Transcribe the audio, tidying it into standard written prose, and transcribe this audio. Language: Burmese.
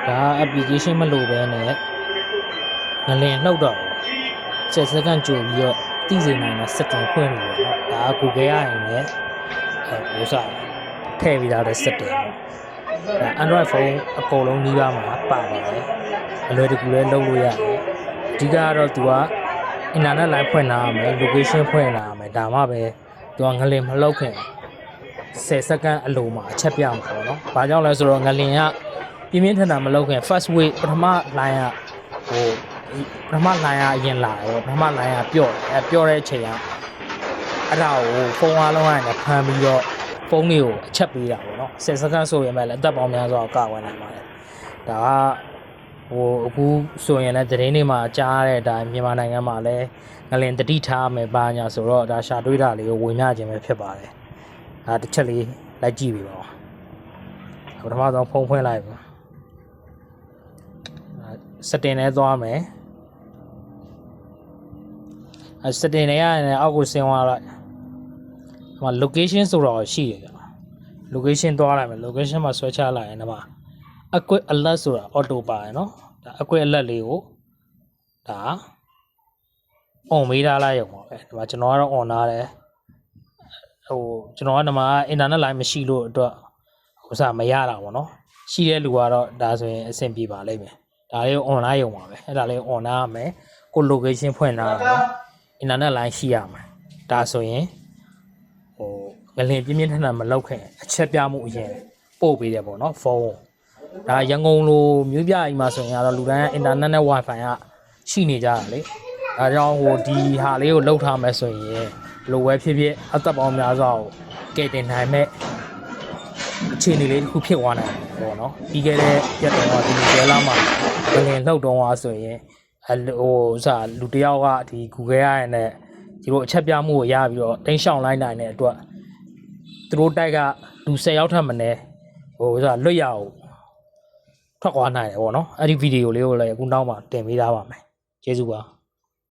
ဒါ application မလိုပဲနဲ့ငလင်နှုတ်တော့10 second ကြိုပြီးတော့သိစေနိုင်တဲ့ setting ဖွင့်နေတယ်เนาะဒါ Google ရရင်လည်းဥစားထည့်ပြီးသားတဲ့ setting ပေါ့ဒါ Android phone အကုန်လုံးနှီးပါမှာပါပါတယ်အလွယ်တကူလည်းလုပ်လို့ရတယ်အဓိကကတော့သူက internet line ဖွင့်လာရမယ် location ဖွင့်လာရမယ်ဒါမှပဲသူကငလင်မလောက်ခင်10 second အလိုမှာအချက်ပြမှာပေါ့နော်။ဘာကြောင့်လဲဆိုတော့ငလင်ကပြင်းပြင်းထန်ထန်မလုပ်ခင် first way ပထမ line ကပထမ line ကအရင်လာတယ်ပထမ line ကပြော့တဲ့အချိန်ကအဲ့ဒါကိုဖုန်းအားလုံးကနေဖမ်းပြီးတော့ဖုန်းလေးကိုအချက်ပေးတာပေါ့နော်10 second ဆိုရင်လည်းအသက်ပေါင်းများစွာကာကွယ်နိုင်ပါတယ်။ဒါကအခုဆိုရင်လည်းသတင်းတွေမှာကြားရတဲ့အတိုင်းမြန်မာနိုင်ငံမှာလည်းငလင်တတိထားမယ်ပါညာဆိုတော့ဒါရှာတွေးတာလေးကိုဝင်မြခြင်းပဲဖြစ်ပါတယ်။တစ်ချက်လေးလိုက်ကြည့်ပြီပါပထမဆုံးဖုန်းဖွင့်လိုက်ပါsetting နဲ့သွားမယ်setting နဲ့ရရင်အောက်ကိုဆင်းသွားလိုက်ဒီမှာ location ဆိုတော့ရှိတယ် location သွားလိုက်မယ် location မှာဆွဲချလိုက်ရင်ဒီမှာ quick alert ဆိုတာ auto ပါတယ်เนาะဒါ quick alert လေးကိုဒါ on မေးထားလိုက်ရုံပါပဲဒီမှာကျွန်တော်ကတော့ on ထားတယ်ကျွန်တော်ကဒီမှာ internet line မရှိလို့အတွက်ဥစားမရတာပေါ့နော်ရှိတဲ့လူကတော့ဒါဆိုရင်အဆင်ပြေပါလိမ့်မယ်ဒါလေးကို online ရုံပါပဲအဲ့ဒါလေးကို on ထားရမယ်ကို location ဖွင့်ထားရမယ် internet line ရှိရမယ်ဒါဆိုရင်ငလင်ပြင်းပြင်းထန်ထန်မလောက်ခင်အချက်ပြမှုအရင်ပို့ပေးတယ်ပေါ့နော်ဖုန်းဒါရန်ကုန်လိုမြို့ပြအိမ်မှာဆိုရင်ကတော့လူတိုင်း internet နဲ့ wifi ကရှိနေကြတာလေဒါကြောင့်ဒီဟာလေးကိုလောက်ထားမယ်ဆိုရင်လိုဝဲဖြစ်ဖြစ်အသက်ပေါင်းများစွာကိုကဲတင်နိုင်မဲ့အခြေအနေလေးတစ်ခုဖြစ်သွားနိုင်တယ်ပေါ့နော်ပြီးခဲ့တဲ့ရက်တော့ဒီကျဲလာမှာငလင်လှုပ်တော့သွားဆိုရင်လူတယောက်ကဒီ Google ရရင်လည်းဒီလိုအချက်ပြမှုကိုရပြီးတော့တင်းရှောင်လိုက်နိုင်တဲ့အတွက်သူတို့တိုက်ကလူ10ယောက်ထပ်မနေလွတ်ရအောင်ထွက်သွားနိုင်တယ်ပေါ့နော်အဲ့ဒီဗီဒီယိုလေးကိုလည်းအခုနောက်မှတင်ပေးထားပါမယ်ကျေးဇူးပါ